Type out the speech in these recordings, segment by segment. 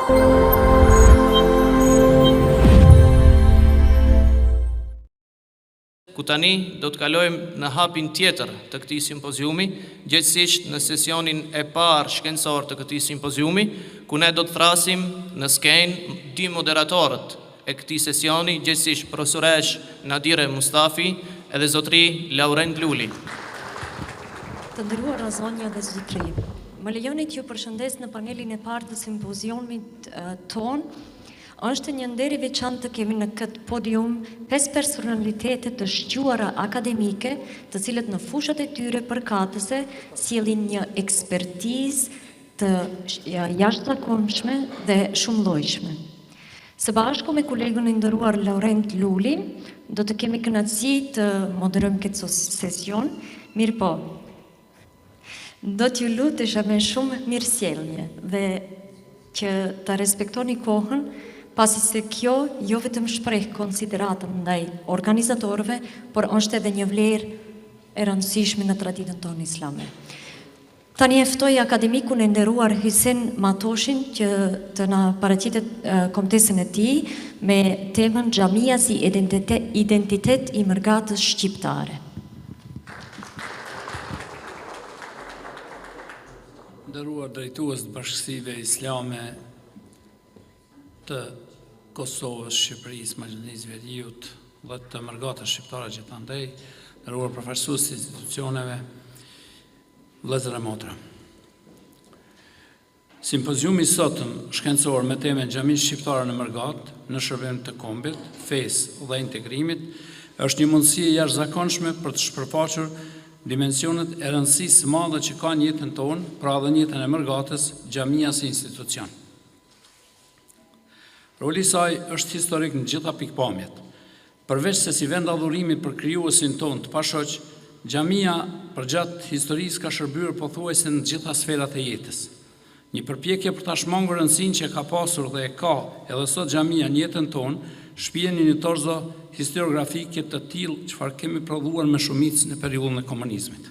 Ku tani do të kalojmë në hapin tjetër të këtij simpoziumi, gjithsesi në sesionin e parë shkencor të këtij simpoziumi, ku ne do të thrasim në skenë dy moderatorët e këtij sesioni, gjithsesi profesoresh Nadire Mustafi edhe zotri Laurent Luli. Të nderuar zonja dhe zotri, më lejoni t'ju përshëndes në panelin e parë të simpoziumit ton. Është një nder i veçantë të kemi në këtë podium 5 personalitete të shquara akademike, të cilët në fushat e tyre përkatëse sjellin një ekspertizë të jashtëzakonshme dhe shumëllojshme. Së bashku me kolegun e nderuar Laurent Luli, do të kemi kënaqësi të moderojmë këtë sesion. Mirë po, do t'ju lutesha me shumë mirësjellje dhe që ta respektoni kohën, pasi se kjo jo vetëm shpreh konsideratën ndaj organizatorëve, por është edhe një vlerë e rëndësishme në traditën tonë islame. Tani e ftoj akademikun e nderuar Hysen Matoshin që të na paraqitet komtesën e tij me temën Xhamia si identitet i mërgatës shqiptare. Nderuar drejtues të bashkësive islame të Kosovës, Shqipërisë, Maqedonisë Veriut dhe të mërgatës shqiptare gjithandej, nderuar përfaqësues të institucioneve, vëllezër e motra. Simpoziumi i sotëm shkencor me temën Xhamia shqiptare në mërgat në shërbim të kombit, fesë dhe integrimit është një mundësi e jashtëzakonshme për të shpërfaqur dimensionet e rëndësisë së madhe që ka në jetën tonë, pra dhe në jetën e mërgatës, Xhamia si institucion. Roli i saj është historik në gjitha pikpamjet. Përveç se si vend adhurimi për krijuesin tonë të pashoq, Xhamia përgjatë historisë ka shërbyer pothuajse në të gjitha sferat e jetës. Një përpjekje për ta shmangur rëndësinë që ka pasur dhe e ka edhe sot Xhamia në jetën tonë, shpihen një torzo historiografike të tillë çfarë kemi prodhuar me shumicë në periudhën e komunizmit.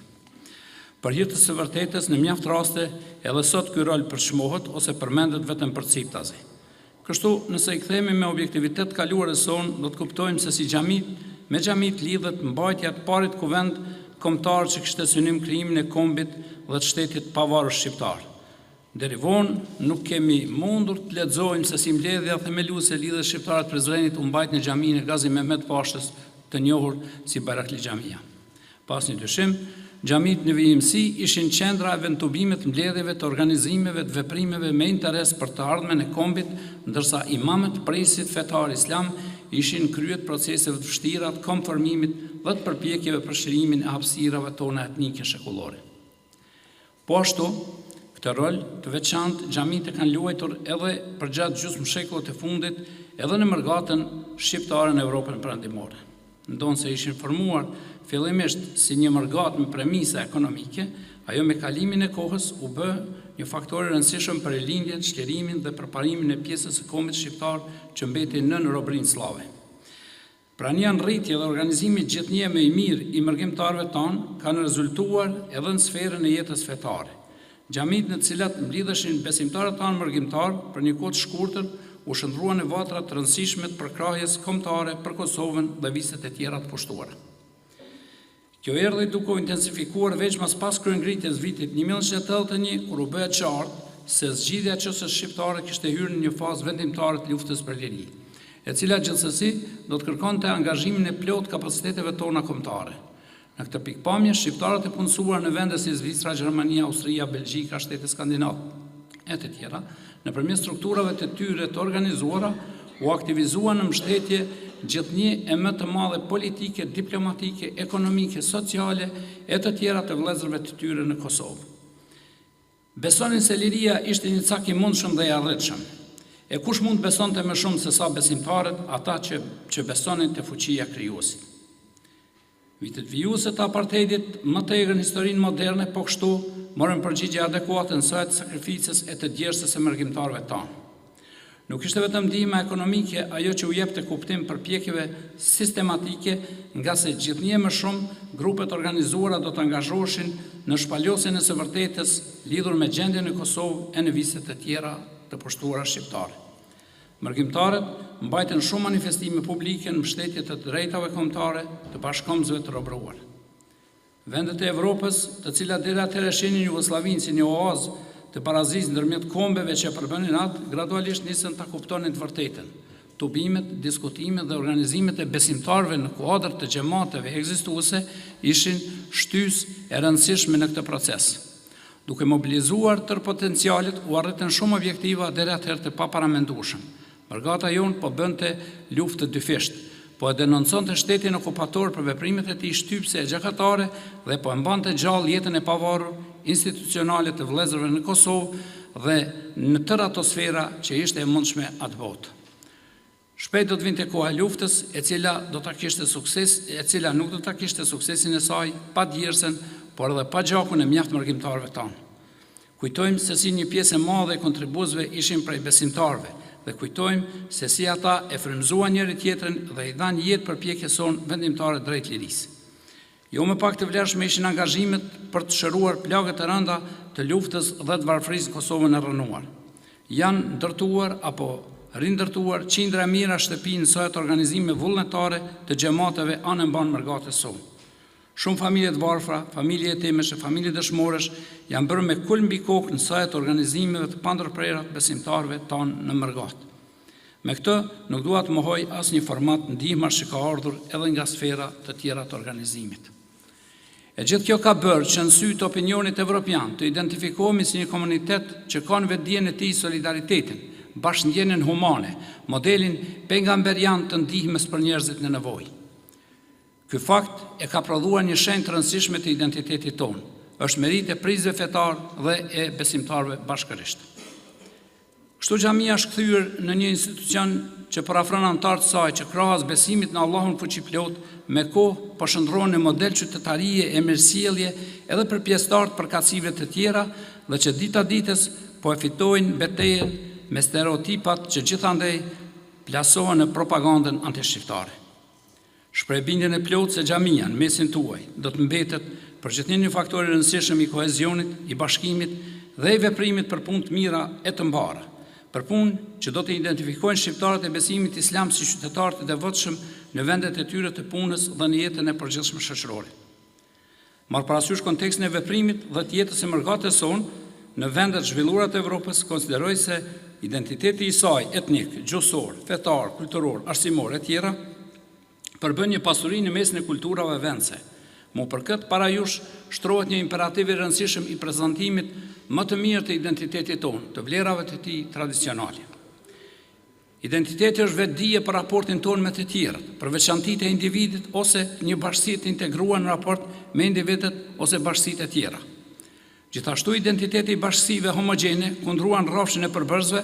Për hir të së vërtetës, në mjaft raste, edhe sot ky rol përçmohet ose përmendet vetëm përciptazi. Kështu, nëse i kthehemi me objektivitet kaluarës sonë, do të kuptojmë se si me xhamit lidhet mbajtja e parit kuvend kombëtar që kishte synim krijimin e kombit dhe të shtetit pavarur shqiptar. Deri vonë nuk kemi mundur të lexojmë se si mbledhja themeluese e lidhjes shqiptare të Prizrenit u mbajt në xhaminë e Gazi Mehmet Pashtës, të njohur si Bayrakli Xhamia. Pas një dyshim, xhamit në vijimësi ishin qendra e vendtubimit të mbledhjeve, të organizimeve, të veprimeve me interes për të ardhmen e kombit, ndërsa imamet presit fetar islam ishin kryet proceseve të vështira të konformimit dhe të përpjekjeve për shërimin e hapësirave tona etnike shekullore. Po ashtu, këtë rol të veçantë xhamit e kanë luajtur edhe përgjatë gjysmëshekullit të fundit, edhe në mërgatën shqiptare në Evropën perëndimore. Ndonë se ishin formuar fillimisht si një mërgat me premisa ekonomike, ajo me kalimin e kohës u bë një faktor i rëndësishëm për lindjen, shlerimin dhe përparimin e pjesës së kombit shqiptar që mbeti nën robrinë slave. Prania në rritje dhe organizimi gjithnjë më i mirë i mërgjimtarëve tanë kanë rezultuar edhe në sferën e jetës fetare. Xhamit në të cilat mblidheshin besimtarët tanë mërgjimtar për një kohë të shkurtër u shndruan në vatra të rëndësishme të përkrahjes kombëtare për Kosovën dhe viset e tjera të pushtuara. Kjo erdhi duke u intensifikuar veç mas pas kryengritjes vitit 1981, kur u bë qartë se zgjidhja e çështës shqiptare kishte hyrë në një fazë vendimtare të luftës për liri, e cila gjithsesi do të kërkonte angazhimin e plot kapaciteteve tona kombëtare. Në këtë pikpamje, shqiptarët e punësuar në vende si Zvicra, Gjermania, Austria, Belgjika, Shtetet Skandinave e të tjera, nëpërmjet strukturave të tyre të organizuara, u aktivizuan në mbështetje gjithnjë e më të madhe politike, diplomatike, ekonomike, sociale e të tjera të vëllezërve të tyre në Kosovë. Besonin se liria ishte një cak i mundshëm dhe i arritshëm. E kush mund besonte më shumë se sa besimtarët, ata që besonin te fuqia krijuesit. Vitet vijuese të apartheidit më të egër në historinë moderne, po kështu morën përgjigje adekuate në saj të sakrificës e të djersës së mërgjimtarëve tanë. Nuk ishte vetëm ndihma ekonomike ajo që u jepte kuptim përpjekjeve sistematike, nga se gjithnjë më shumë grupet organizuara do të angazhoheshin në shpalosjen e së vërtetës lidhur me gjendjen në Kosovë e në viset e tjera të pushtuara shqiptare. Mërgjimtarët mbajtën shumë manifestime publike në mbështetje të drejtave kombëtare të bashkëkombësve të robëruar. Vendet e Evropës, të cilat deri atëherë shihnin Jugosllavinë si një oazë të parazisë ndërmjet kombeve që përbënin atë, gradualisht nisën ta kuptonin të vërtetën. Tubimet, diskutimet dhe organizimet e besimtarëve në kuadër të xhamateve ekzistuese ishin shtysë e rëndësishme në këtë proces. Duke mobilizuar tërë potencialet, u arritën shumë objektiva deri atëherë të paparamendueshëm. Brigata jonë po bënte luftë të dyfisht, po e denonconte shtetin okupator për veprimet e tij shtypse e gjykatare dhe po e mbante gjallë jetën e pavarur institucionale të vëllezërve në Kosovë dhe në tërë ato sfera që ishte e mundshme atë botë. Shpejt do të vinte koha e luftës, e cila nuk do ta kishte suksesin e saj pa djersën, por edhe pa gjakun e mjaft mërgjimtarëve tanë. Kujtojmë se si një pjesë e madhe e kontribuesve ishin prej besimtarëve dhe kujtojmë se si ata e frymëzuan njëri tjetrin dhe i dhanë jetë përpjekjes sonë vendimtare drejt lirisë. Jo më pak të vlerëshme ishin angazhimet për të shëruar plagët e rënda të luftës dhe të varfërisë në Kosovën e rënuar. Janë ndërtuar apo rindërtuar qindra mira shtëpi në sojat organizime vullnetare të xhamateve anë mban mërgatës sonë. Shumë familje të varfra, familje etimeshe, familje dëshmoresh janë bërë me kul mbi kokë në sajat organizimeve të pandërprerat besimtarëve tanë në mërgatë. Me këtë nuk dua të mohoj asnjë format ndihmash që ka ardhur edhe nga sfera të tjera të organizimit. E gjithë kjo ka bërë që në sy të opinionit evropian të identifikohemi si një komunitet që ka në vetdijen e tij solidaritetin, bashkëndjenjen humane, modelin pejgamberian të ndihmës për njerëzit në nevojë. Ky fakt e ka prodhuar një shenjë të rëndësishme të identitetit tonë. Është merit e prizve fetar dhe e besimtarëve bashkërisht. Kështu xhamia është kthyer në një institucion që parafron anëtarët e saj që krahas besimit në Allahun fuqiplot me kohë po shndrohen në model qytetarie e mirësjellje edhe për pjesëtarët përkatësive të tjera dhe që dita ditës po e fitojnë betejën me stereotipat që gjithandej plasohen në propagandën antishqiptare. Shpreh bindjen e plotë se xhamia në mesin tuaj do të mbetet përgjithësi një faktor i rëndësishëm i kohezionit, i bashkimit dhe i veprimit për punë të mira e të mbara, për punë që do të identifikojnë shqiptarët e besimit islam si qytetarë të devotshëm në vendet e tyre të punës dhe në jetën e përgjithshme shoqërore. Marr parasysh kontekstin e veprimit dhe të jetës së mërgatës sonë në vendet zhvilluara të Evropës, konsideroj se identiteti i saj etnik, gjuhësor, fetar, kulturor, arsimor e tjera përbën një pasuri në mesin e kulturave vendse. Mo për këtë parajush shtrohet një imperativ i rëndësishëm i prezantimit më të mirë të identitetit tonë, të vlerave të tij tradicionale. Identiteti është vetdije për raportin tonë me të tjerët, për veçantitë e individit ose një bashkësi të integruar në raport me individet ose bashkësitë e tjera. Gjithashtu identiteti i bashkësive homogjene, kundruar rrafshin e përbërësve,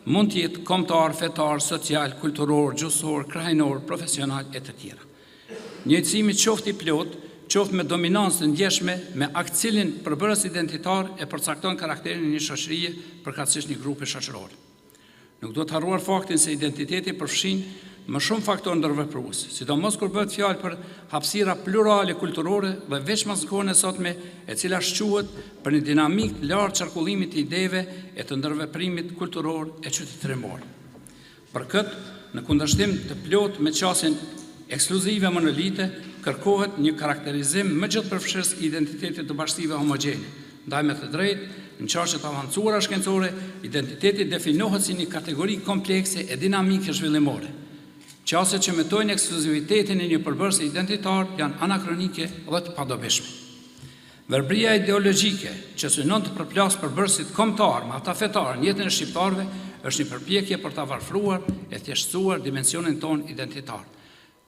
mund të jetë kombëtar, fetar, social, kulturor, gjuhësor, krahinor, profesional e të tjera. Njëjtësimi qoftë i plot, qoftë me dominancë të ndjeshme, me akcilin përbërës identitar e përcakton karakterin e një shoqërie, përkatësisht një grupi shoqëror. Nuk do të harruar faktin se identiteti përfshin më shumë faktorë ndërveprues, sidomos kur bëhet fjalë për hapësira plurale kulturore dhe veçmas në kohën e sotme, e cila shquhet për një dinamik të lartë qarkullimit të ideve e të ndërveprimit kulturor e qytetërimor. Për këtë, në kundërshtim të plot me qasjen ekskluzive monolite, kërkohet një karakterizim më gjithëpërfshirës i identitetit të bashkësive homogjene. Ndaj me të drejtë, në çështjet avancuara shkencore, identiteti definohet si një kategori komplekse e dinamike zhvillimore. Qasjet që metojnë ekskluzivitetin e një përbërësi identitar janë anakronike dhe të padobishme. Verbria ideologjike që synon të përplas përbërësit kombëtar me ata fetar në jetën e shqiptarëve është një përpjekje për ta varfruar e thjeshtësuar dimensionin ton identitar.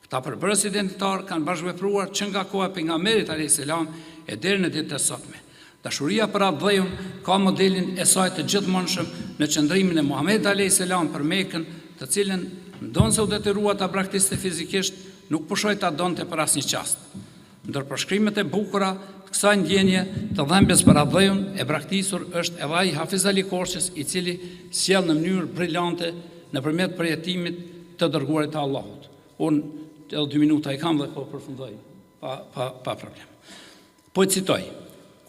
Këta përbërës identitar kanë bashkëvepruar që nga koha e pejgamberit alayhis salam e deri në ditët e sotme. Dashuria për atë dhejun ka modelin e saj të gjithmonë në qëndrimin e Muhamedit alayhis salam për Mekën, të cilën ndonë se u detyrua ta praktiste fizikisht, nuk pushoi ta donte për asnjë çast. Ndër përshkrimet e bukura të kësaj ndjenje të dhembjes për atë dhejun e braktisur është edhe ai Hafiz Ali Korçës, i cili sjell në mënyrë brillante nëpërmjet përjetimit të dërguarit të Allahut. Unë edhe 2 minuta i kam dhe po përfundoj pa problem. Po e citoj.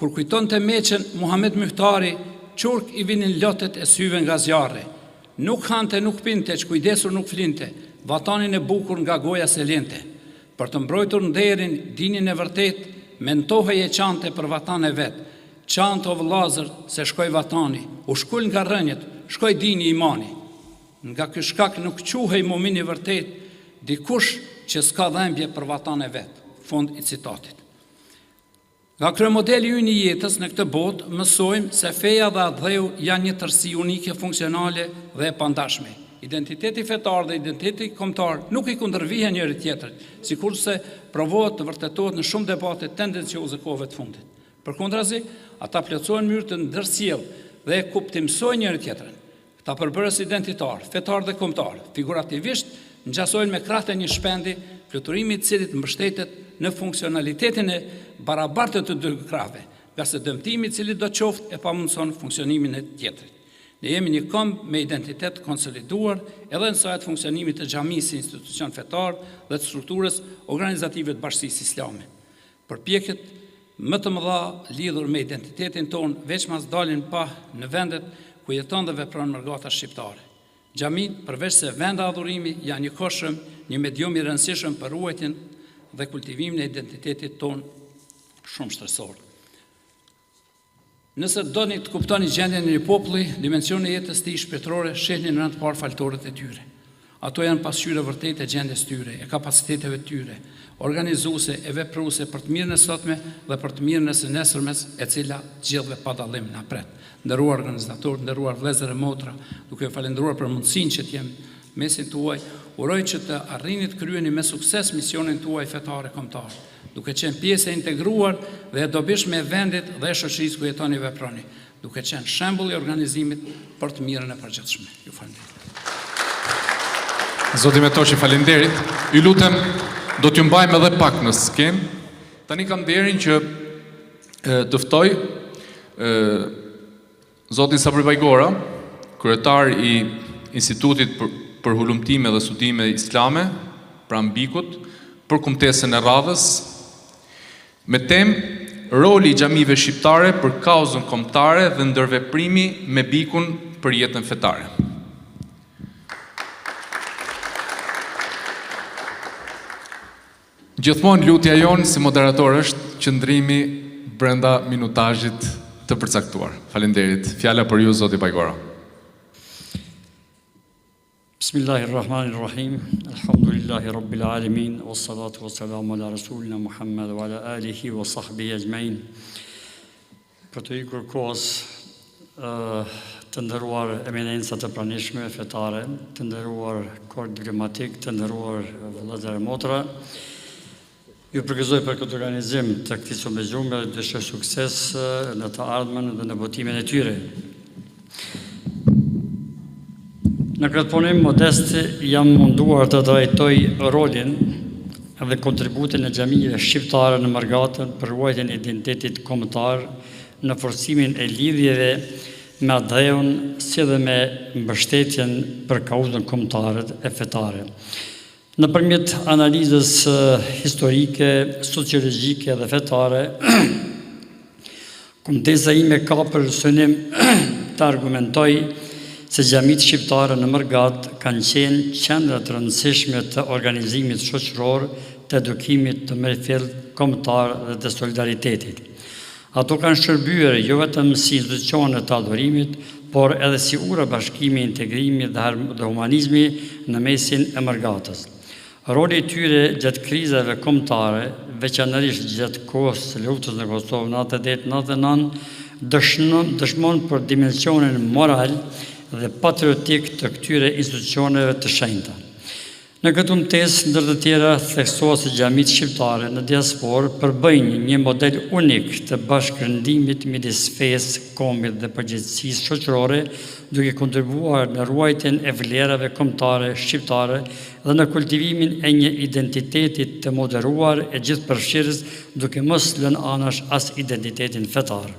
Kur kujton të Meqen, Muhamet Myhtari qurk I vinin lotet e syve nga zjarri. Nuk hante, nuk pinte, që kujdesur nuk flinte, vatanin e bukur nga goja se lente. Për të mbrojtur nderin, dinin e vërtet, mentohej e qante për vatan e vet. Qante o vëllazër se shkoj vatani, u shkull nga rënjët, shkoj dini imani. Nga ky shkak nuk quhej mumin I vërtet, dikush që s'ka dhembje për vatan e vet. Fund I citatit. Nga kryemodeli ynë I jetës në këtë botë, mësojmë se feja dhe adheu janë një tërësi unike, funksionale dhe e pandashme. Identiteti fetar dhe identiteti kombëtar nuk I kundërvihen njëri tjetrit, sikurse provohet të vërtetohet në shumë debate tendencioze kohëve të fundit. Përkundrazi, ata plotësohen në mënyrë të ndërsjellë dhe kuptimsojnë njëri tjetrin. Këta përbërës identitar, fetar dhe kombëtar, figurativisht ngjasojnë me krahët e një shpendi, fluturimi I cilit mbështetet në funksionalitetin e barabartë të dy krahëve, nga se dëmtimi I cili do qoftë e pamundson funksionimin e tjetrit. Ne jemi një kombë me identitet konsoliduar edhe në sajt funksionimit të xhamisë si institucion fetar dhe të strukturës organizative të Bashkisë Islame. Përpjekjet më të mëdha lidhur me identitetin ton veçmas dalin pa në vendet ku jeton dhe vepron mërgata shqiptare. Xhamit, përveç se vende adhurimi, janë një koshëm, një medium I rëndësishëm për ruajtjen dhe kultivimin e identitetit ton shumë shtresor. Nëse doni të kuptoni gjendjen e një populli, dimensioni I jetës tij shpirtërore shehni në rënd parë faltorët e tyre. Ato janë pasqyrë vërtet e gjendjes tyre, e kapaciteteve tyre, organizuese e vepruese për të mirën e sotme dhe për të mirën e së nesërmes, e cila gjithve pa dallim na pret. Nderuar organizatorë, nderuar vëllezër e motra, duke falendëruar për mundësinë që të jem mesin tuaj, uroj që të arrini të kryeni me sukses misionin tuaj fetare kombëtar, duke qenë pjesë e integruar dhe e dobishme e vendit dhe e shoqërisë ku jetoni veproni, duke qenë shembull I organizimit për të mirën e përgjithshme. Ju falenderoj. Zoti Metoshi, falenderit. Ju lutem, do t'ju mbajmë edhe pak në skem. Tani kam nderin që të ftoj Zotin Sabri Bajgora, kryetar I Institutit për Hulumtime dhe Studime Islame, pra Mbikut, për kumtesën e radhës, me temë roli I xhamive shqiptare për kauzën kombëtare dhe ndërveprimi me Bikun për jetën fetare. Gjithmonë lutja jonë si moderator është qëndrimi brenda minutazhit të përcaktuar. Falenderit. Fjala për ju, Zoti Bajgora. Bismillahirrahmanirrahim. Alhamdulillahi rabbil alamin, wassalatu wassalamu ala rasulina Muhammad wa ala alihi wa sahbihi ajma'in. Për të ikur kohës të nderuar eminenca të pranishme fetare, të nderuar kor diplomatik, të nderuar vëllezër e motra, ju përgëzoj për këtë organizim të këtij sympozimi dhe dëshiroj sukses në të ardhmen dhe në botimin e tyre. Në këtë punim modest jam munduar të drejtoj rolin dhe kontributin e xhamive shqiptare në Margatën për ruajtjen e identitetit kombëtar, në forcimin e lidhjeve me adheun si dhe me mbështetjen për kauzën kombëtare e fetare. Nëpërmjet analizës historike, sociologjike dhe fetare, kumtesa ime ka për synim të argumentoj se xhamit shqiptare në Mërgat kanë qenë qendra të rëndësishme të organizimit shoqëror, të edukimit të mirëfillt kombëtar dhe të solidaritetit. Ato kanë shërbyer jo vetëm si institucione të adhurimit, por edhe si ura bashkimi, integrimi dhe humanizmi në mesin e Mërgatës. Roli I tyre gjatë krizave kombëtare, veçanërisht gjatë kohës së luftës në Kosovë 98-99, dëshmon për dimensionin moral dhe patriotik të këtyre institucioneve të shenjta. Në këtë kumtesë, ndër të tjera, theksohet se xhamit shqiptare në diasporë përbëjnë një model unik të bashkërëndimit midis fesë, kombit dhe përgjegjësisë shoqërore, duke kontribuar në ruajtjen e vlerave kombëtare shqiptare dhe në kultivimin e një identiteti të moderuar e gjithëpërfshirës, duke mos lënë anash as identitetin fetar.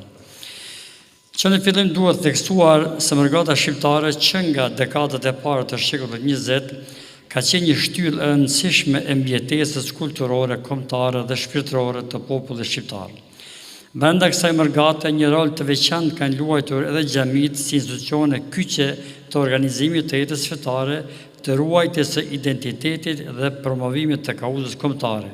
Që në fillim duhet theksuar se Mërgata shqiptare që nga dekadat e parë të shekullit 20 ka qenë një shtyllë e rëndësishme e mbjetesës kulturore, kombëtare dhe shpirtërore të popullit shqiptar. Brenda kësaj mërgate, një rol të veçantë kanë luajtur edhe xhamitë si institucione kyçe të organizimit të jetës fetare, të ruajtjes së identitetit dhe promovimit të kauzës kombëtare.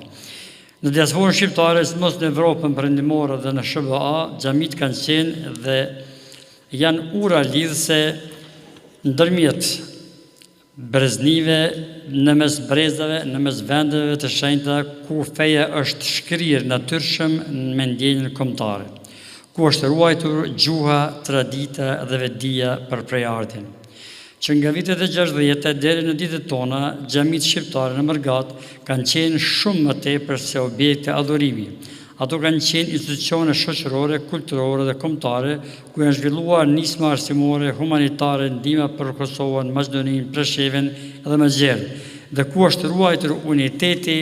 Në diasporën shqiptare, sidomos në Evropën perëndimore dhe në SBA, xhamitë kanë qenë dhe janë ura lidhëse ndërmjet breznive, në mes brezave, në mes vendeve të shenjta, ku feja është shkrirë natyrshëm në mendjenjen kombëtare, ku është ruajtur gjuha, tradita dhe vetdia për prejardhjen. Që nga vitet e 60 deri në ditët tona, xhamitë shqiptare në Mërgat kanë qenë shumë më tepër se objekte adhurimi. Ato kanë qenë institucione shoqërore, kulturore dhe kombëtare, ku janë zhvilluar nisma arsimore, humanitare, ndihma për Kosovën, Maqedoninë, Preshevën dhe më gjerë, dhe ku është ruajtur uniteti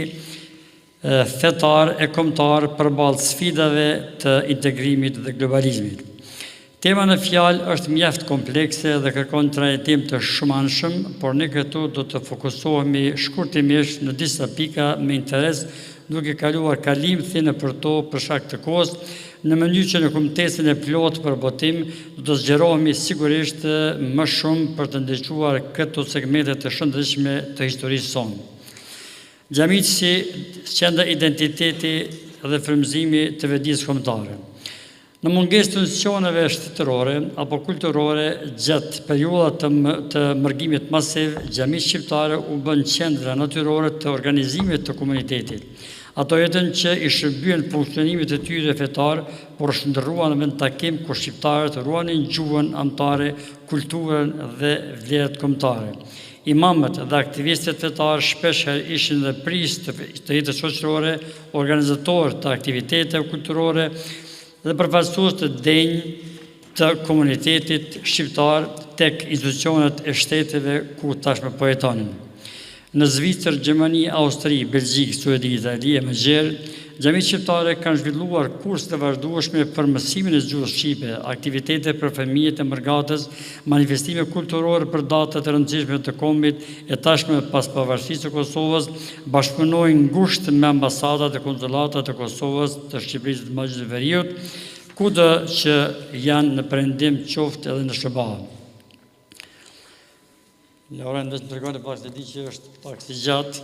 fetar e kombëtar përballë sfidave të integrimit dhe globalizmit. Tema në fjalë është mjaft komplekse dhe kërkon trajtim të shumanshëm, por ne këtu do të fokusohemi shkurtimisht në disa pika me interes, duke kaluar kalim thënë për to për shkak të kohës, në mënyrë që në kumtesin e plot për botim do të zgjerohemi sigurisht më shumë për të ndëgjuar këto segmente të shëndetshme të historisë sonë. Xhamitë si qendër identiteti dhe frymëzimi të vetëdijës kombëtare. Në mungesë të institucioneve shtetërore apo kulturore gjatë periudhat të mërgimit masiv, xhamitë shqiptare u bën qendra natyrore të organizimit të komunitetit. Ato jetën që i shërbyen funksionimit të tyre fetar, por shndërruan në vend takim ku shqiptarët ruanin gjuhën amtare, kulturën dhe vlerat kombëtare. Imamët dhe aktivistët fetar shpeshherë ishin dhe prisë të jetës shoqërore, organizatorë të aktiviteteve kulturore dhe përfaqësues të denjë të komunitetit shqiptar tek institucionet e shteteve ku tashmë po jetonin. Në Zvicër, Gjermani, Austri, Belgjikë, Suedi, Itali e më gjerë, xhamitë shqiptare kanë zhvilluar kurse të vazhdueshme për mësimin e gjuhës shqipe, aktivitete për fëmijët e Mërgatës, manifestime kulturore për data të rëndësishme të kombit e tashmë pas pavarësisë së Kosovës, bashkëpunojnë ngushtë me ambasadat e konsulatat të Kosovës, të Shqipërisë dhe Maqedonisë, kudo që janë në perëndim qoftë edhe në SBA. Lauren vetëm tregon pak se di që është pak si gjatë.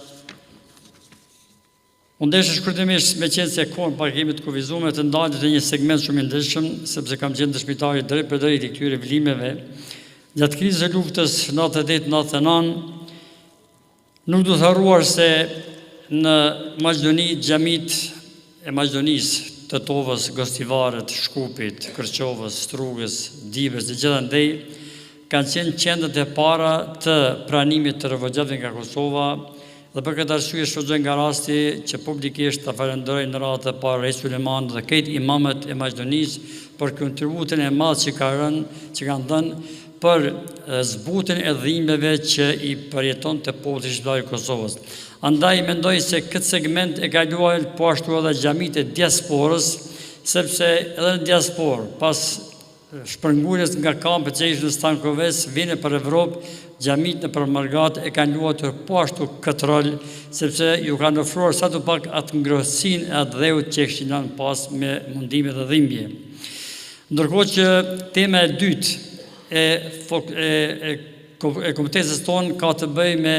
Unë desha shkurtimisht me qenë se kohën pak kemi të kufizuar të ndalet në një segment shumë i ndeshëm, sepse kam qenë dëshmitari drejt për drejt i këtyre vlimeve. Gjatë krizës së luftës 98-99, nuk do të harruar se në Maqedoni xhamitë e Maqedonisë, Tetovës, Gostivaret, Shkupit, Kërqovës, Strugës, Divës dhe gjithandej kanë qenë qendrat e para të pranimit të refugjatëve nga Kosova, dhe për këtë arsye shfrytëzoj nga rasti që publikisht ta falenderoj në radhë të parë Rej Suleman dhe këtë imamët e Maqedonisë për kontributin e madh që kanë dhënë për zbutjen e dhimbjeve që i përjetonte populli shqiptar i Kosovës. Andaj mendoj se këtë segment e ka luajtur po ashtu edhe xhamitë e diasporës, sepse edhe në diasporë pas shpërnguljes nga kampet që ishin në Stankoves, vine për Evropë, xhamitë në Mërgat e kanë luajtur po ashtu këtë rol, sepse ju kanë ofruar sa të pak atë ngrohtësinë e atë dheut që kishin lënë pas me mundime dhe dhimbje. Ndërkohë që tema e dytë e komitesës tonë ka të bëjë me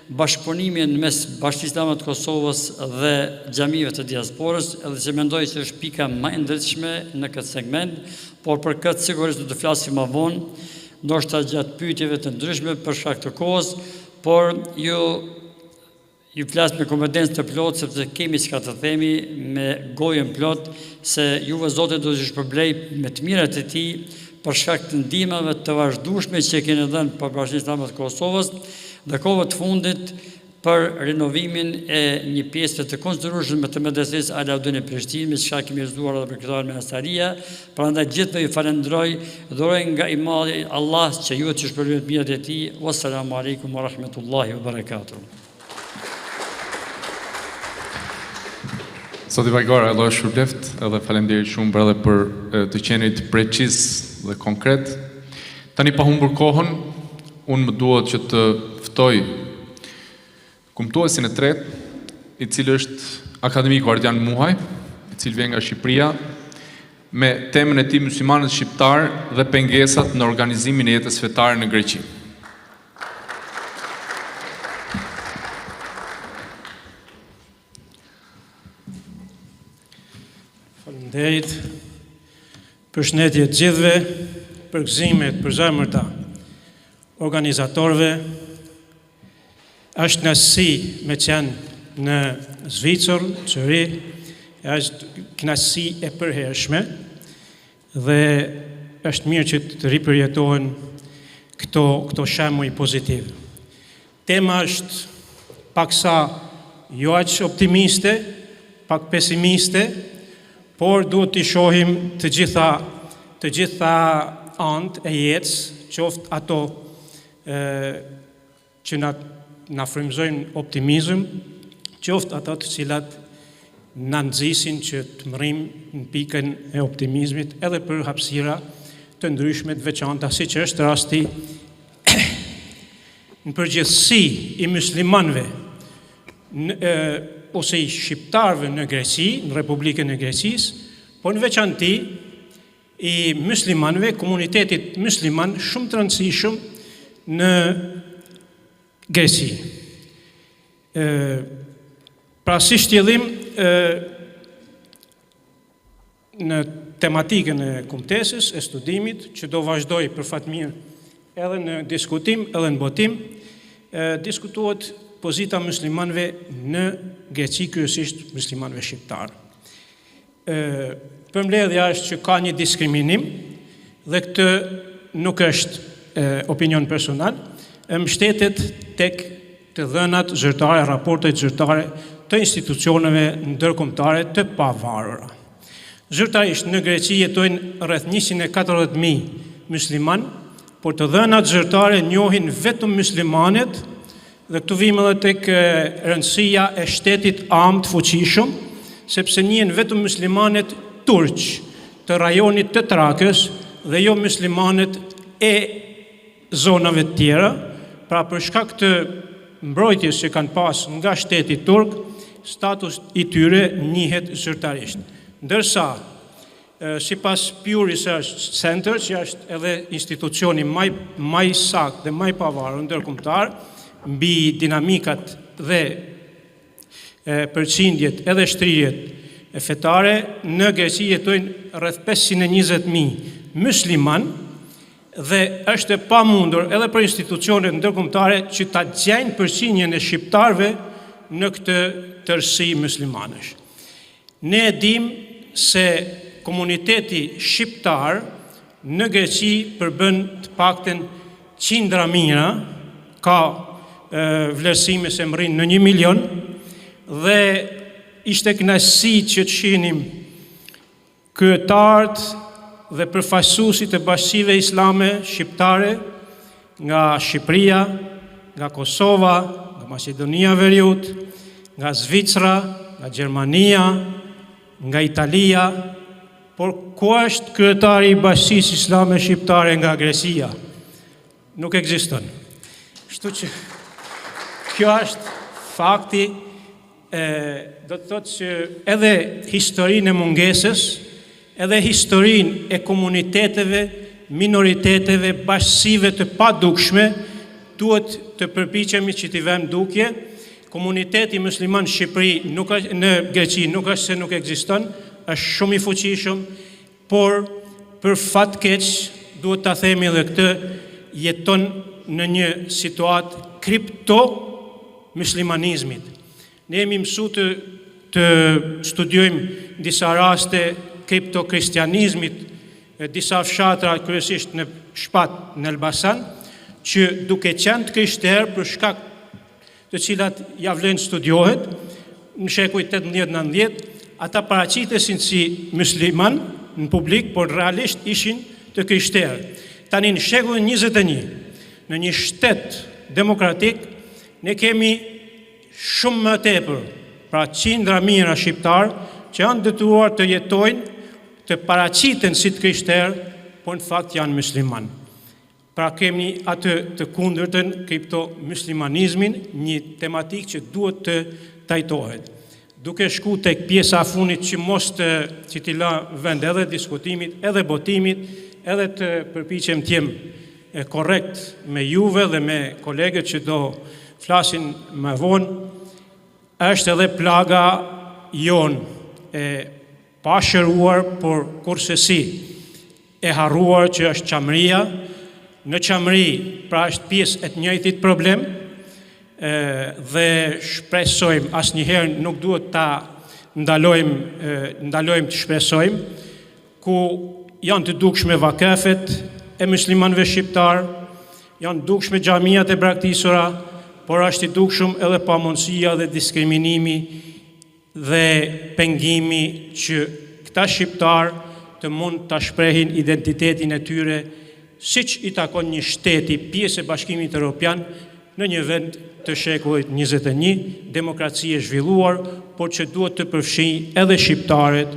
bashkëpunimin mes Bashkisë Islame të Kosovës dhe xhamive të diasporës, edhe që mendoj se është pika më e ndritshme në këtë segment, por për këtë sigurisht do të flasim më vonë, ndoshta gjatë pyetjeve të ndryshme për shkak të kohës, por ju flas me kompetencë të plot, sepse kemi çka të themi me gojën plot, se juve Zoti do t'ju shpërblej me të mirat e tij për shkak të ndihmave të vazhdueshme që keni dhënë për Bashkinë Islame të Kosovës dhe kohëve të fundit për renovimin e një pjesë të konsiderueshme të medresesë Alaudin e Prishtinës, me çka kemi realizuar edhe për këtë me Asaria. Prandaj gjithëve ju falenderoj, dhuroj nga i madhi Allah që ju të shpërblej të mirat e tij. Wassalamu alaikum wa rahmatullahi wa barakatuh. Zoti Vajgara, Allah shpërbleft, edhe faleminderit shumë për edhe për të qenit preciz dhe konkret. Tani pa humbur kohën, unë më duhet që të ftoj kumtuesin e tretë, i cili është akademik Ardian Muhaj, i cili vjen nga Shqipëria, me temën e tij Muslimanët shqiptar dhe pengesat në organizimin e jetës fetare në Greqi. Faleminderit. Përshëndetje të gjithëve, përgëzimet për zemërta organizatorëve. Është kënaqësi me qenë në Zvicër, Zëri, është kënaqësi e përhershme dhe është mirë që të ripërjetohen këto shembuj pozitiv. Tema është paksa jo aq optimiste, pak pesimiste, por duhet të shohim të gjitha anët e jetës, qoftë ato që na frymëzojnë optimizëm, qoftë ato të cilat na nxisin që të mrim në pikën e optimizmit edhe për hapësira të ndryshme të veçanta, siç është rasti në përgjithësi i muslimanëve ose i shqiptarëve në Greqi, në Republikën e Greqisë, por në veçanti i muslimanëve, komunitetit musliman shumë të rëndësishëm në Greqi. Pra si shtjellim në tematikën e kumtesës, e studimit, që do vazhdoj për fat mirë edhe në diskutim, edhe në botim, diskutohet pozita muslimanëve në Greqi, kryesisht muslimanëve shqiptarë. Përmbledhja është që ka një diskriminim dhe këtë nuk është opinion personal, mbështetet tek të dhënat zyrtare, raportet zyrtare të institucioneve ndërkombëtare të pavarura. Zyrtarisht në Greqi jetojnë rreth 140.000 musliman, por të dhënat zyrtare njohin vetëm muslimanët. Dhe këtu vim edhe tek rëndësia e shtetit am të fuqishëm, sepse njihen vetëm muslimanët turq të rajonit të Trakës dhe jo muslimanët e zonave të tjera, pra për shkak të mbrojtjes që kanë pas nga shteti turk, status i tyre njihet zyrtarisht. Ndërsa, sipas Pew Research Center, që është edhe institucioni më i saktë dhe më i pavarur ndërkombëtar, mbi dinamikat dhe përqindjet edhe shtrirjet fetare, në Greqi jetojnë rreth 520.000 musliman dhe është e pamundur edhe për institucionet ndërkombëtare që ta gjejnë përqindjen e shqiptarëve në këtë tërësi muslimanësh. Ne e dim se komuniteti shqiptar në Greqi përbën të paktën qindra mijëra, ka vlerësime se mrin në 1 milion, dhe ishte kënaqësi që të shihnim kryetarët dhe përfaqësuesit e bashkive islame shqiptare nga Shqipëria, nga Kosova, nga Maqedonia e Veriut, nga Zvicra, nga Gjermania, nga Italia, por ku është kryetari i bashkisë islame shqiptare nga Greqia? Nuk ekziston. Kështu që kjo është fakti, do të thotë që edhe historinë e mungesës, edhe historinë e komuniteteve, minoriteteve, bashkësive të padukshme, duhet të përpiqemi që t'i vëmë dukje. Komuniteti musliman në Shqipëri, në Greqi, nuk është se nuk ekziston, është shumë i fuqishëm, por për fat keq duhet ta themi edhe këtë, jeton në një situatë kripto muslimanizmit. Ne jemi mësuar të studiojmë disa raste kriptokristianizmit, disa fshatra kryesisht në Shpat, në Elbasan, që duke qenë të krishterë për shkak të cilat ja vlen studiohet, në shekuj 18-19, ata paraqitesin si musliman në publik, por realisht ishin të krishterë. Tani në shekullin 21, në një shtet demokratik, ne kemi shumë më tepër, pra qindra mijëra shqiptar që janë detyruar të jetojnë, të paraqiten si të krishterë, por në fakt janë musliman. Pra kemi atë të kundërtën kriptomuslimanizmin, një tematik që duhet të trajtohet. duke shku tek pjesa funit që mos të që t'i la vend edhe diskutimit, edhe botimit, edhe të përpiqem t'jem korrekt me juve dhe me kolegët që do flasin më vonë, është edhe plaga jon e pashëruar, por kurse e harruar që është qamëria. Në qamëri, pra është pjesë e të njëjtit problem, dhe shpresojmë, asnjëherë nuk duhet ta ndalojmë të shpresojmë, ku janë të dukshme vakefet e muslimanëve shqiptar, janë dukshme xhamijat e braktisura, por është i dukshëm edhe pamundësia dhe diskriminimi dhe pengimi që këta shqiptar të mund të shprehin identitetin e tyre, siç i takon një shteti pjesë e Bashkimit Evropian në një vend të shekullit 21, demokraci e zhvilluar, por që duhet të përfshijë edhe shqiptarët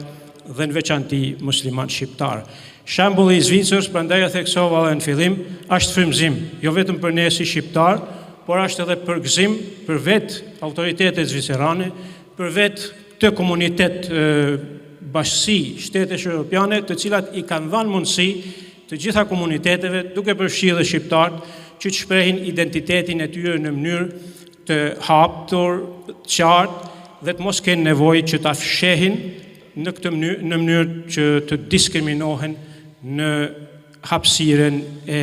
dhe në veçanti musliman shqiptar. Shembulli i Zvicrës, prandaj e theksova edhe në fillim, është frymëzim, jo vetëm për ne si shqiptar, por është edhe përgëzim për vetë autoritetet zvicerane, për vetë të komunitet bashkësi shtetesh europiane, të cilat i kanë dhënë mundësi të gjitha komuniteteve, duke përfshirë dhe shqiptarët, që të shprehin identitetin e tyre në mënyrë të hapur, të qartë, dhe të mos kenë nevojë që ta fshehin në mënyrë që të diskriminohen në hapësiren e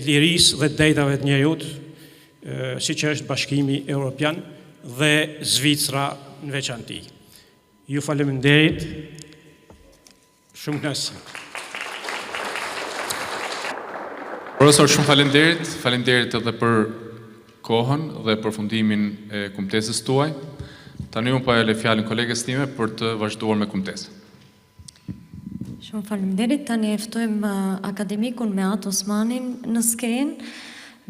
lirisë dhe drejtave të njerëzit, siç është Bashkimi Evropian dhe Zvicra në veçanti. Ju faleminderit. Shumë kënaqësi. Profesor, shumë faleminderit edhe për kohën dhe përfundimin e kumtesës tuaj. Tani unë po e le fjalën kolegës time për të vazhduar me kumtesën. Shumë faleminderit. Tani e ftojmë akademikun Mehat Osmanin në skenë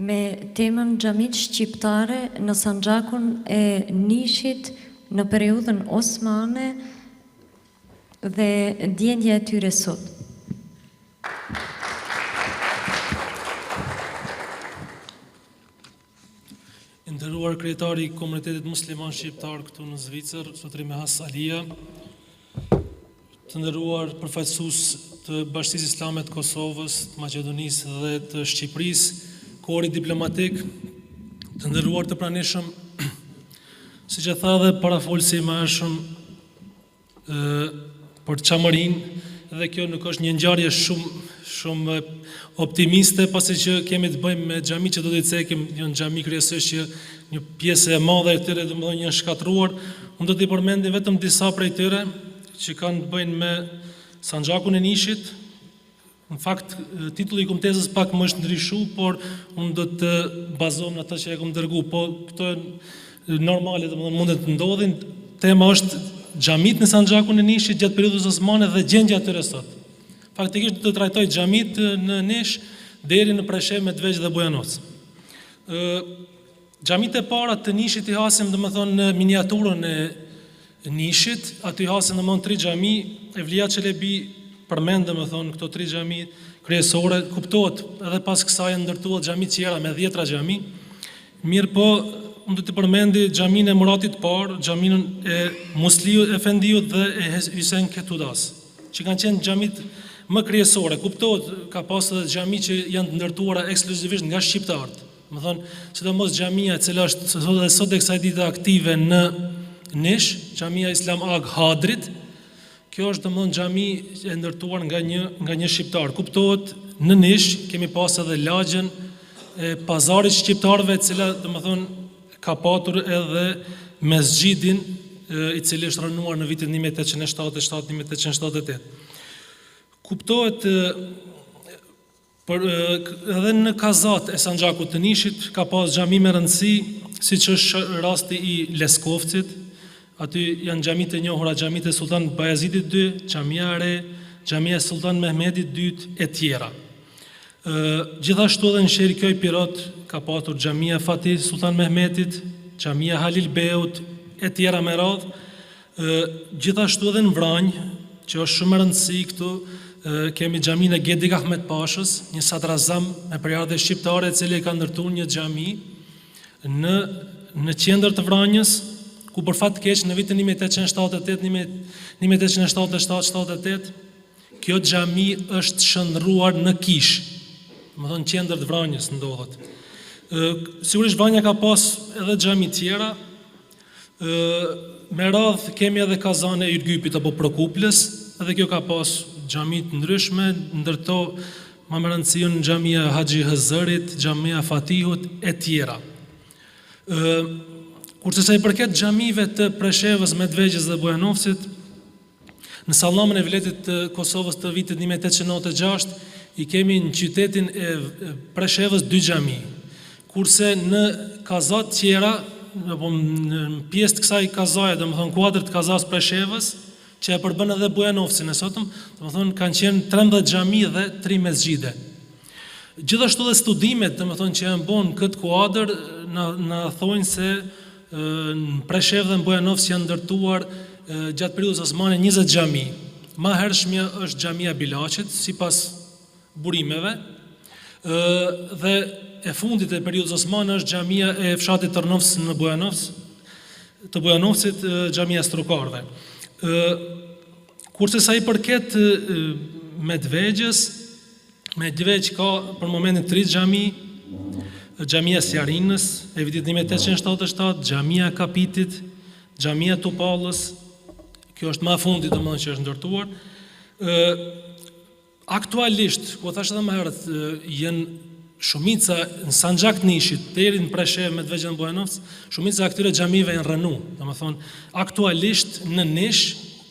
me temën Xhamit shqiptare në Sanxhakun e Nishit në periudhën osmane dhe ndjenja e tyre sot. Nderuar kryetari i komunitetit musliman shqiptar këtu në Zvicër, Zotri Mehas Alia, të nderuar përfaqësues të Bashkisë Islame të Kosovës, të Maqedonisë dhe të Shqipërisë, kori diplomatik, të nderuar të pranishëm, siç e tha dhe parafolsi i mëhershëm për qamërinë, dhe kjo nuk është një ngjarje shumë optimiste, pasi që kemi të bëjmë me xhami që do të cekim, një xhami kryesisht që një pjesë e madhe e tyre domethënë janë shkatruar. Unë do t'i përmendim vetëm disa prej tyre që kanë të bëjnë me Sanxhakun e Nishit. Në fakt, titulli i kumtesës pak më është ndryshuar, por unë do të bazohem në atë që e kam dërguar, po këto normale domethënë mundet të ndodhin. Tema është xhamit në Sanxhakun e Nishit gjatë periudhës osmane dhe gjendja e tyre sot. Faktikisht do të trajtoj xhamit në Nish deri në Preshevë, Medvegjë dhe Bujanoc. Xhamit e para të Nishit i hasim domethënë në miniaturën e Nishit, aty hasim domethënë 3 xhami, Evlia Çelebi përmend domethënë këto 3 xhami kryesore, kuptohet edhe pas kësaj ndërtuat xhami tjera me 10 xhami. Mirë po, unë do të përmendi xhamin e Muratit parë, xhamin e Musliu Efendiut dhe e Hysen Ketudas, që kanë qenë xhamit më kryesore. Kuptohet, ka pas edhe xhami që janë të ndërtuara ekskluzivisht nga shqiptarët. Domethënë, sidomos xhamia e cila është sot e kësaj dite aktive në Nish, xhamia Islam Ag Hadrit. Kjo është domethënë xhami e ndërtuar nga një shqiptar. Kuptohet, në Nish kemi pas edhe lagjën e pazarit shqiptarëve, e cila domethënë ka patur edhe mesxhidin i cili është rënuar në vitin 1877-1878. Kuptohet edhe në Kazat e Sanxhakut të Nishit ka pas xhami me rëndësi, siç është rasti i Leskovcit. Aty janë xhamit e njohura, xhamit e Sultan Bayezidit II, xhamia e re, xhamia e Sultan Mehmedit II e tjera. Gjithashtu edhe në Sherikoj Pirot ka patur xhamia Fatih Sultan Mehmetit, xhamia Halil Beut e tjera me radhë. Gjithashtu edhe në Vranjë, që është shumë e rëndësi këtu, kemi xhamin e Gedik Ahmet Pashës, një sadrazam me përjardhje shqiptare, e cili ka ndërtuar një xhami në qendër të Vranjës, ku për fat keq në vitin 1878, kjo xhami është shndruar në Kish, më thonë qendër të Vranjës ndodhet. Sigurisht Vranja ka pas edhe xhami tjera, me radhë kemi edhe kazane Yrgypit apo Prokuplës, edhe kjo ka pas xhami të ndryshme, ndërto ma më rëndësion xhamia Haxhi Hëzërit, xhamia Fatihut e tjera. Kurse sa i përket xhamive të Preshevës, Medvegjës dhe Bujanovcit, në sallamën e vletit të Kosovës të vitit 1896, i kemi në qytetin e Preshevës 2 xhami, kurse në kazat tjera, apo në pjesë të kësaj kazaje, dhe më thonë kuadrët kazas Preshevës, që e përbën edhe Bujanovcin e sotëm, dhe më thonë kanë qenë 13 xhami dhe 3 mesgjide. Gjithashtu dhe studimet, dhe më thonë që e mbon këtë kuadrë, në thonë se në Preshevë dhe në Bujanovc janë ndërtuar gjatë periudhës osmane 20 xhami. Ma hershmja është xhamia Bilaqit, sipas burimeve, dhe e fundit e periudhës osmane është xhamia e fshatit Tërnovc në Bujanovc, të Bujanovcit, xhamia Strukarëve. Kurse sa i përket Medvegjës, Medvegj ka për momentin 3 xhami, xhamia Sjarinës e vitit 1877, xhamia Kapitit, xhamia Topallës, kjo është më fundit domethënë që është ndërtuar. Aktualisht, ku thash edhe më herët, janë shumica në Sanxhak Nishit deri në Preshevë, Medvegjë dhe Bujanovc, shumica e këtyre xhamive janë rënë. Domethënë, aktualisht në Nish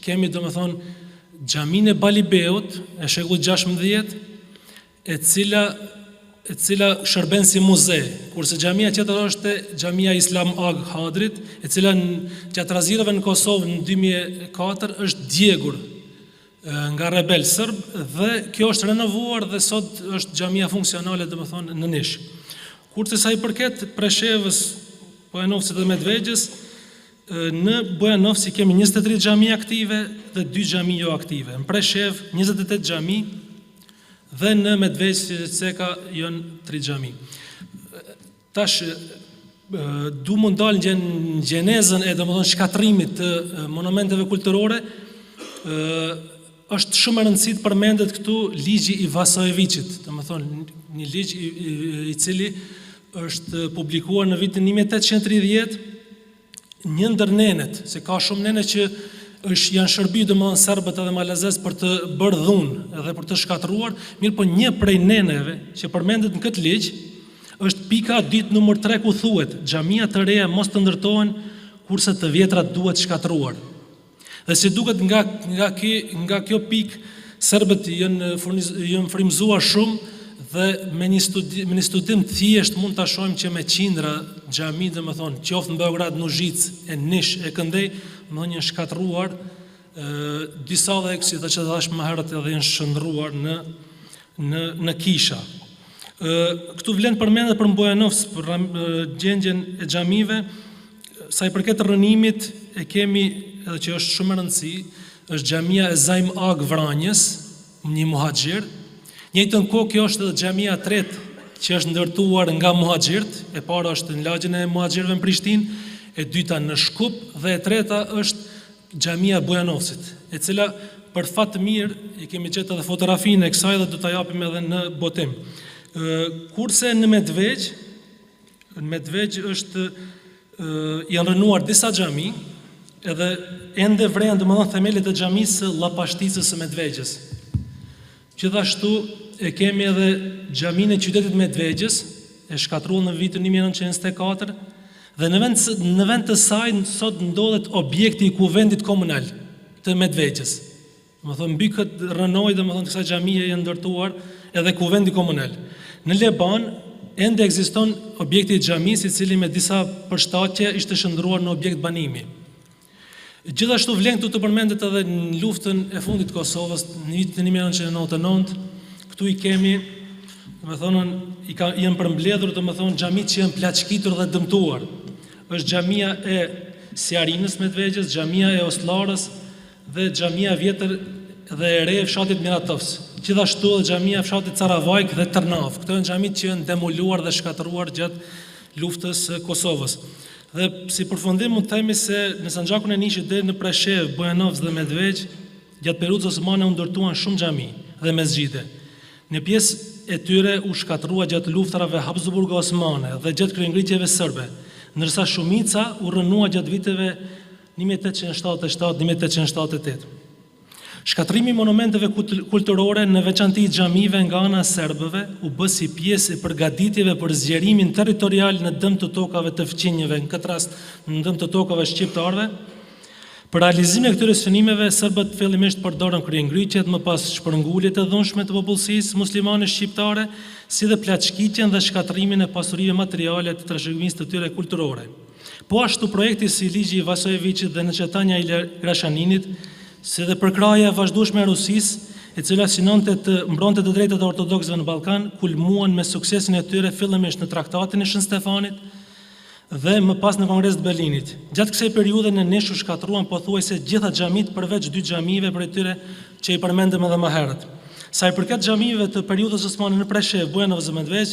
kemi domethënë xhaminë e Balibeut e shekullit 16, e cila shërben si muze, kurse xhamia tjetër është xhamia Islam Ag Hadrit, e cila gjatë razirave në Kosovë në 2004 është djegur nga rebel sërb, dhe kjo është renovuar dhe sot është xhamia funksionale domethënë në Nish. Kurse sa i përket Preshevës, Bujanovcit dhe Medvegjës, në Bujanovc kemi 23 xhami aktive dhe 2 xhami jo aktive. Në Preshevë 28 xhami dhe në Medvegjë Ceka janë 3 xhami. Tash du mund dalë në gjenezën e domethënë shkatrimit të monumenteve kulturore, është shumë e rëndësishme të përmendet këtu ligji i Vasojeviçit, domethënë një ligj i cili është publikuar në vitin 1830, një ndër nenet, se ka shumë nene që janë shërby domethënë serbët edhe malazes për të bërë dhunë edhe për të shkatruar, mirë po një prej neneve që përmendet në këtë ligj është pika ditë numër 3 ku thuhet xhamia të reja mos të ndërtohen kurse të vjetrat duhet shkatruar. Dhe si duket nga kjo pikë, serbët janë frymzuar shumë dhe me një studim thjesht mund ta shohim që me qindra xhami, domethënë qoftë në Beograd, në Uzhic, e Nish, e Këndej, domethënë janë shkatruar, disa dhe si që thash më herët edhe janë shndruar në kisha. Këtu vlen përmendet për Bujanovc, për gjendjen e xhamive, sa i përket rënimit e kemi edhe që është shumë e rëndësishme, është xhamia e Zajm Ag Vranjës, një muhaxhir. Njëjtën kohë kjo është edhe xhamia e tretë që është ndërtuar nga muhaxhirët, e para është në lagjën e muhaxhirëve në Prishtinë, e dyta në Shkup dhe e treta është xhamia e Bujanovcit, e cila për fat të mirë i kemi gjetë edhe fotografinë e kësaj dhe do ta japim edhe në botim. Kurse në Medvegjë është janë rënuar disa xhami, edhe ende vren domethënë themelet e xhamisë Llapashticës së Medvegjës. Gjithashtu e kemi edhe xhaminë e qytetit Medvegjës, e shkatruar në vitin 1924, dhe në vend të saj sot ndodhet objekti i kuvendit komunal të Medvegjës. Domethënë mbi këtë rënoi domethënë kësaj xhamie janë ndërtuar edhe kuvendi komunal. Në Leban ende ekziston objekti i xhamisë, i cili me disa përshtatje ishte shndruar në objekt banimi. Gjithashtu vlen këtu të përmendet edhe në luftën e fundit të Kosovës në vitin 1999, këtu i kemi, domethënë janë përmbledhur domethënë xhamit që janë plaçkitur dhe dëmtuar. Është xhamia e Sjarinës Medvegjës, xhamia e Oslarës dhe xhamia vjetër dhe e re e fshatit Miratovc. Gjithashtu edhe xhamia e fshatit Caravajk dhe Tërnavë. Këto janë xhamit që janë demoluar dhe shkatëruar gjatë luftës së Kosovës. Dhe si përfundim mund të themi se në Sanxhakun e Nishit deri në Preshev, Bujanovc dhe Medveç, gjatë periudhës osmane u ndërtuan shumë xhami dhe mezgjide. Në pjesë e tyre u shkatrua gjatë luftarave Habsburgo-osmane dhe gjatë kryengritjeve serbe, ndërsa shumica u rënua gjatë viteve 1877-1878. Shkatrimi i monumenteve kulturore në veçanti xhamive nga ana e serbëve u bë si pjesë e përgatitjeve për zgjerimin territorial në dëm të tokave të fqinjëve, në këtë rast në dëm të tokave shqiptarëve. Për realizimin e këtyre synimeve, serbët fillimisht përdorën kryengritjet, më pas shpërnguljet e dhunshme të popullsisë muslimane shqiptare, si dhe plaçkitjen dhe shkatrimin e pasurive materiale të trashëgimisë të tyre kulturore. Po ashtu projekti si ligji i Vasojeviçit dhe nënçetania e Grashaninit, si dhe përkraja e vazhdueshme e Rusisë, e cila synonte të mbronte të drejtat e ortodoksëve në Ballkan, kulmuan me suksesin e tyre fillimisht në traktatin e Shën Stefanit dhe më pas në Kongres të Berlinit. Gjatë kësaj periudhe në Nish u shkatruan pothuajse gjitha xhamit përveç 2 xhamive prej tyre që i përmendëm edhe më herët. Sa i përket xhamive të periudhës osmane në Preshev, Bujanovc dhe Medveç,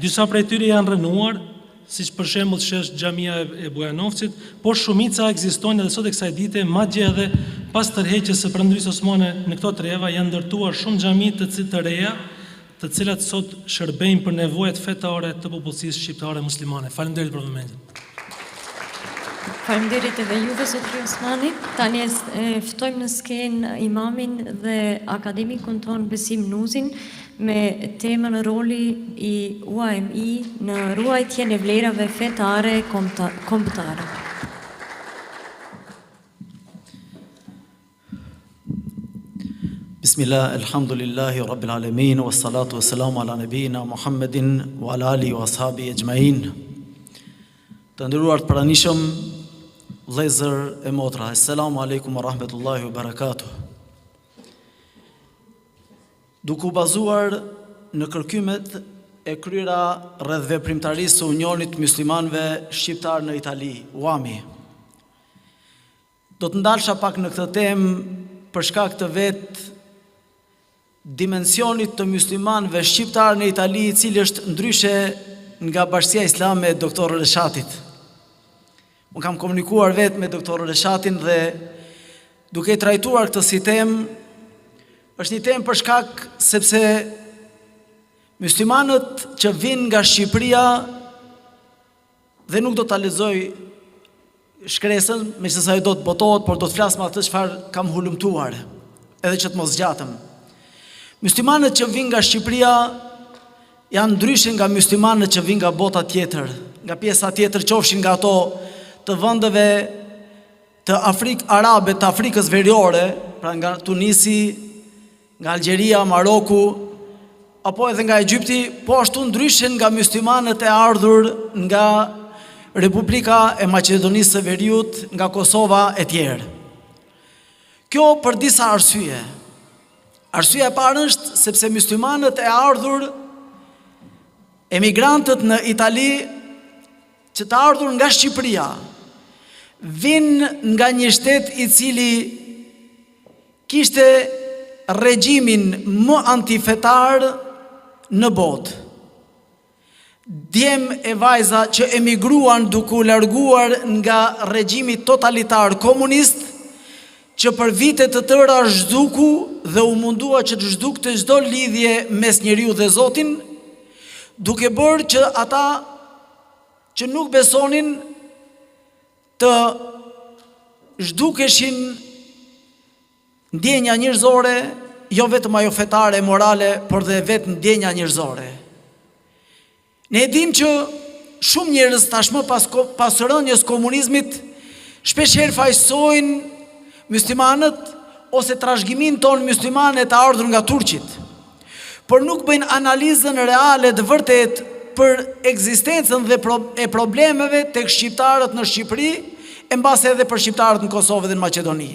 disa prej tyre janë rënuar, siç për shembull shesh xhamia e Bujanovcit, por shumica ekzistojnë edhe sot e kësaj dite, madje edhe pas tërheqjes së Perëndimit osmane në këto treva janë ndërtuar shumë xhami të reja, të cilat sot shërbejnë për nevojat fetare të popullsisë shqiptare muslimane. Faleminderit për vëmendjen. Faleminderit edhe juve, zotëri Osmani. Tani ftojmë në skenë imamin dhe akademikun ton Besim Nuzin me temën roli i UAMI në ruajtjen e vlerave fetare kombëtare. Bismillah, alhamdulillahi, rabbil alamin, wa salatu wa salamu ala nebina Muhammedin, wa ala ali wa ashabi e gjmain. Të ndëruar të pranishëm, vlezër e motra, assalamu alaikum wa rahmetullahi wa barakatuh. Duku bazuar në kërkymet e kryera rreth veprimtarisë së Unionit Muslimanëve Shqiptar në Itali, UAMI. Do të ndalsha pak në këtë temë për shkak të vetë dimensionit të muslimanëve shqiptar në Itali, i cili është ndryshe nga Bashkia Islame e Doktor Reshatit. Unë kam komunikuar vetë me Doktor Reshatin dhe duke i trajtuar këtë si temë, është një temë për shkak sepse muslimanët që vinë nga Shqipëria, dhe nuk do ta lexoj shkresën, meqenëse ajo do të botohet, por do të flas me atë çfarë kam hulumtuar, edhe që të mos zgjatem. Muslimanët që vinë nga Shqipëria janë ndryshe nga muslimanët që vinë nga bota tjetër, nga pjesa tjetër, qofshin nga ato të vendeve të Arabe, të Afrikës Veriore, pra nga Tunisi, nga Algjeria, Maroku, apo edhe nga Egjipti, po ashtu ndryshe nga muslimanët e ardhur nga Republika e Maqedonisë së Veriut, nga Kosova e tjerë. Kjo për disa arsye. Arsyeja e parë është sepse muslimanët e ardhur, emigrantët në Itali, që të ardhur nga Shqipëria, vinë nga një shtet i cili kishte regjimin më antifetar në botë. Djem e vajza që emigruan duke u larguar nga regjimi totalitar komunist, që për vite të tëra zhduku dhe u mundua që të zhdukte çdo lidhje mes njeriu dhe Zotin, duke bërë që ata që nuk besonin të zhdukeshin ndjenja njerëzore, jo vetëm ajo fetare, morale, por dhe vetë ndjenja njerëzore. Ne e dim që shumë njerëz tashmë pas rënjes komunizmit shpeshherë fajsojnë muslimanët ose trashëgimin ton muslimane të ardhur nga turqit, por nuk bëjnë analizën reale të vërtet për ekzistencën dhe e problemeve tek shqiptarët në Shqipëri, e mbase edhe për shqiptarët në Kosovë dhe në Maqedoni,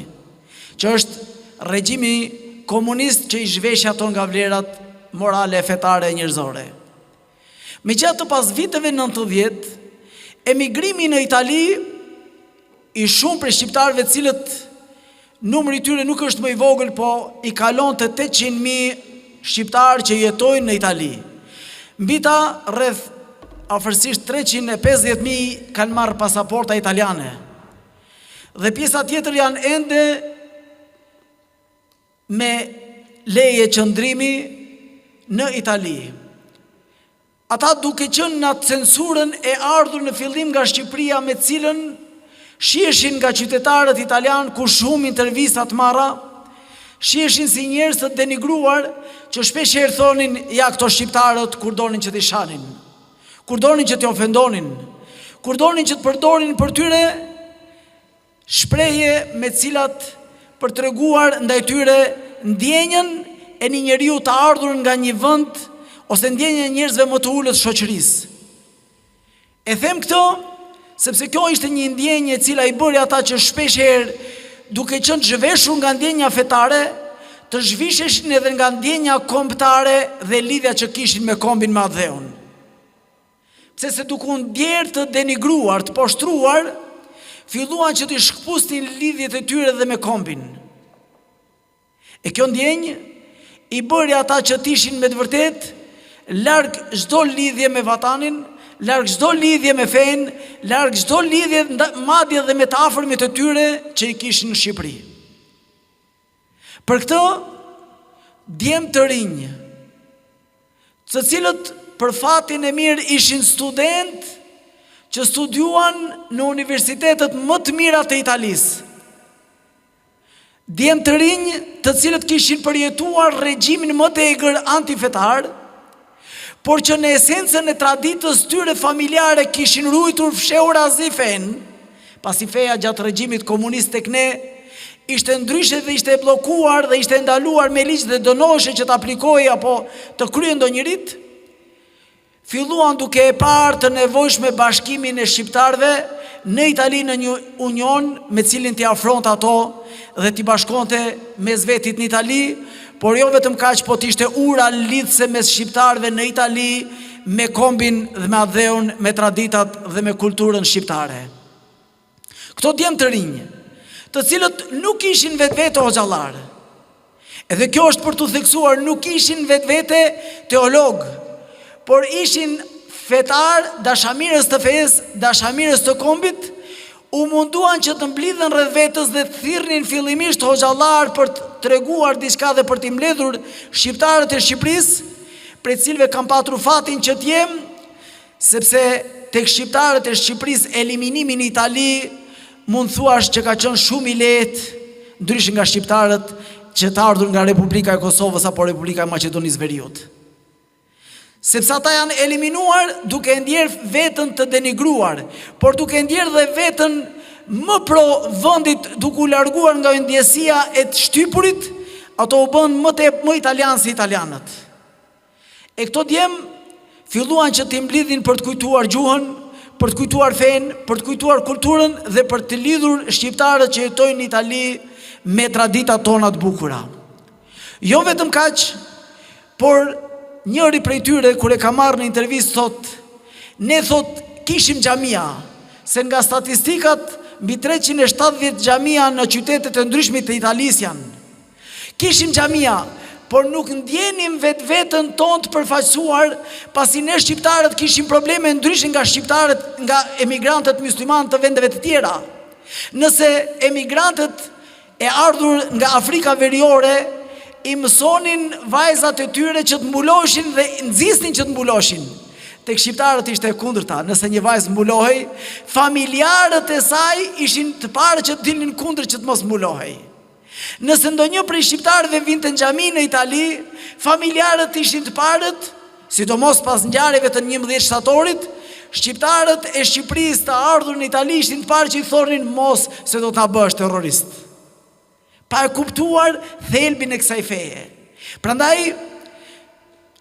që është regjimi komunist që i zhvesh ato nga vlerat morale, fetare e njerëzore. Megjithatë, pas viteve 90, emigrimi në Itali i shumë për shqiptarëve, cilët numri i tyre nuk është më i vogël, po i kalon të 800.000 shqiptarë që jetojnë në Itali. Mbi ta rreth afërsisht 350.000 kanë marrë pasaporta italiane. Dhe pjesa tjetër janë ende me leje qëndrimi në Itali. Ata duke qenë në censurën e ardhur në fillim nga Shqipëria, me cilën shiheshin nga qytetarët italian ku shumë intervistat marra, shiheshin si njerëz të denigruar që shpeshherë thonin ja këto shqiptarët kur donin që t'i shanin, kur donin që t'i ofendonin, kur donin që të përdorin për tyre shprehje me cilat për treguar ndaj tyre ndjenjën e një njeriu të ardhur nga një vend ose ndjenjën e njerëzve më të ulët shoqërisë. E them këtë sepse kjo ishte një ndjenjë e cila i bëri ata që shpeshherë duke qenë zhveshur nga ndjenja fetare, të zhvisheshin edhe nga ndjenja kombëtare dhe lidhja që kishin me kombin me Adheun. Pse se duke u ndjerë të denigruar, të poshtruar, filluan që të shkëpustin lidhjet e tyre dhe me kombin. E kjo ndjenjë i bëri ata që t'ishin me të vërtet larg çdo lidhje me vatanin, larg çdo lidhje me fen, larg çdo lidhje madje dhe me të afërmit të tyre që i kishin në Shqipëri. Për këtë, djemë të rinj, të cilët për fatin e mirë ishin student që studiuan në universitetet më të mira të Italisë. Djemë të rinj të cilët kishin përjetuar regjimin më të egër antifetar, por që në esencën e traditës tyre familjare kishin ruajtur fshehur azi fen, pasi feja gjatë regjimit komunist tek ne ishte ndryshe dhe ishte blokuar dhe ishte ndaluar me ligj dhe dënoshe që të aplikojë apo të kryejë ndonjërit, filluan duke e parë të nevojshme bashkimin e shqiptarëve në Itali në një union me cilin t'i afronte ato dhe t'i bashkonte mes vetit në Itali, por jo vetëm kaq, po t'ishte ura lidhse mes shqiptarëve në Itali me kombin dhe me Adheun, me traditat dhe me kulturën shqiptare. Këto djemë të rinj, të cilët nuk ishin vetvete hoxhallar. Edhe kjo është për t'u theksuar, nuk ishin vetvete teolog, por ishin fetar, dashamirës të fesë, dashamirës të kombit, u munduan që të mblidhen rreth vetës dhe të thirrnin fillimisht hoxhallar për të treguar diçka dhe për t'i mbledhur shqiptarët e Shqipërisë, prej cilëve kam patur fatin që t'jem, sepse tek shqiptarët e Shqipërisë eliminimi në Itali mund thuash që ka qenë shumë i lehtë, ndryshe nga shqiptarët që të ardhur nga Republika e Kosovës apo Republika e Maqedonisë Veriut. Sepse ata janë eliminuar duke ndjerë veten të denigruar, por duke ndjerë dhe veten më pro vendit, duke u larguar nga ndjesia e të shtypurit, ato u bën më italianë si italianët. E këto djem filluan që të mblidhin për të kujtuar gjuhën, për të kujtuar fen, për të kujtuar kulturën dhe për të lidhur shqiptarët që jetojnë në Itali me traditat tona të bukura. Jo vetëm kaq, por njëri prej tyre kur e ka marrë në intervistë thot, ne thot kishim xhamia, se nga statistikat mbi 370 xhamia në qytetet e ndryshme të Italisë janë. Kishim xhamia, por nuk ndjenim vetën tonë të përfaqësuar, pasi ne shqiptarët kishim probleme ndryshe nga shqiptarët, nga emigrantët musliman të vendeve të tjera. Nëse emigrantët e ardhur nga Afrika Veriore i mësonin vajzat e tyre që të mbuloshin dhe nxisnin që të mbuloshin, tek shqiptarët ishte e kundërta. Nëse një vajzë mbulohej, familjarët e saj ishin të parë që të dilnin kundër që të mos mbulohej. Nëse ndonjë prej shqiptarëve vinte në xhami në Itali, familjarët ishin të parët, sidomos pas ngjarjeve të 11 shtatorit, shqiptarët e Shqipërisë të ardhur në Itali ishin të parë që i thonin mos se do ta bësh terrorist. Pa e kuptuar thelbin e kësaj feje. Prandaj,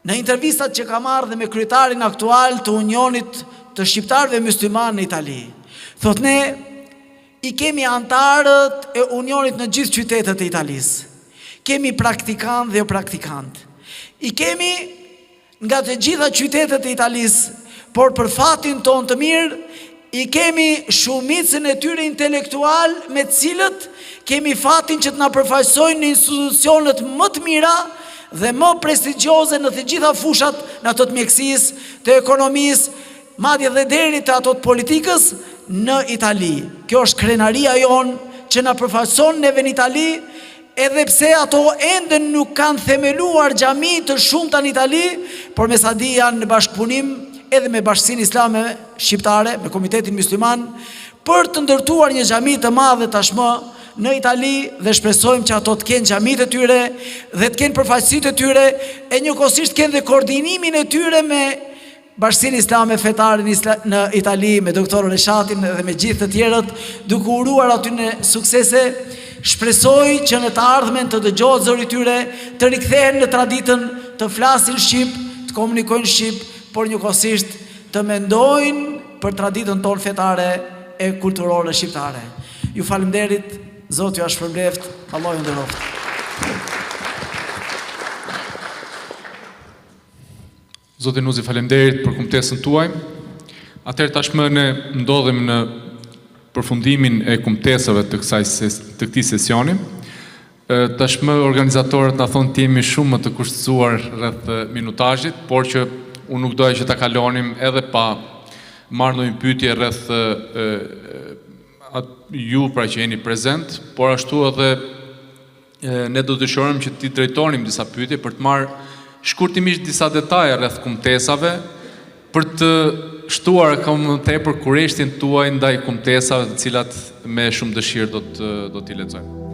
në intervistat që ka marrë dhe me kryetarin aktual të Unionit të Shqiptarëve Musliman në Itali, thot ne i kemi antarët e Unionit në gjithë qytetet e Italisë. Kemi praktikant dhe jo praktikant. I kemi nga të gjitha qytetet e Italisë, por për fatin ton të mirë, i kemi shumicën e tyre intelektual me cilët kemi fatin që të na përfaqësojnë në institucionet më të mira dhe më prestigjioze në të gjitha fushat, në ato të mjekësisë, të ekonomisë, madje dhe deri te ato të politikës në Itali. Kjo është krenaria jonë që na përfaqëson neve në Itali, edhe pse ato ende nuk kanë themeluar xhami të shumta në Itali, por me sa di janë në bashkëpunim edhe me Bashkinë Islame Shqiptare, me Komitetin Mysliman, për të ndërtuar një xhami të madhe tashmë në Itali, dhe shpresojmë që ato të kenë xhamitë e tyre dhe të kenë përfaqësitë e tyre, e njëkohësisht kenë dhe koordinimin e tyre me Bashkinë Islame Fetare në Itali, me doktor Reshatin dhe me gjithë të tjerët, duke uruar aty në suksese. Shpresoj që në të ardhmen të dëgjohet zëri tyre, të rikthehen në traditën të flasin shqip, të komunikojnë shqip, por njëkohësisht të mendojnë për traditën tonë fetare e kulturore shqiptare. Ju faleminderit, Zoti ju shpërbleft, Allahu ju nderoft. Zoti Nuzi, faleminderit për kumtesën tuaj. Atëherë tashmë ne ndodhem në përfundimin e kumtesave të këtij sesioni. Tashmë organizatorët na thonë të jemi shumë më të kushtëzuar rreth minutazhit, por që unë nuk doja që ta kalonim edhe pa marrë ndonjë pyetje rreth ju pra që jeni prezent, por ashtu edhe ne do dëshirojmë që t'i drejtonim disa pyetje për të marrë shkurtimisht disa detaje rreth kumtesave, për të shtuar më tepër kurreshtin tuaj ndaj kumtesave, të cilat me shumë dëshirë do t'i lexojmë.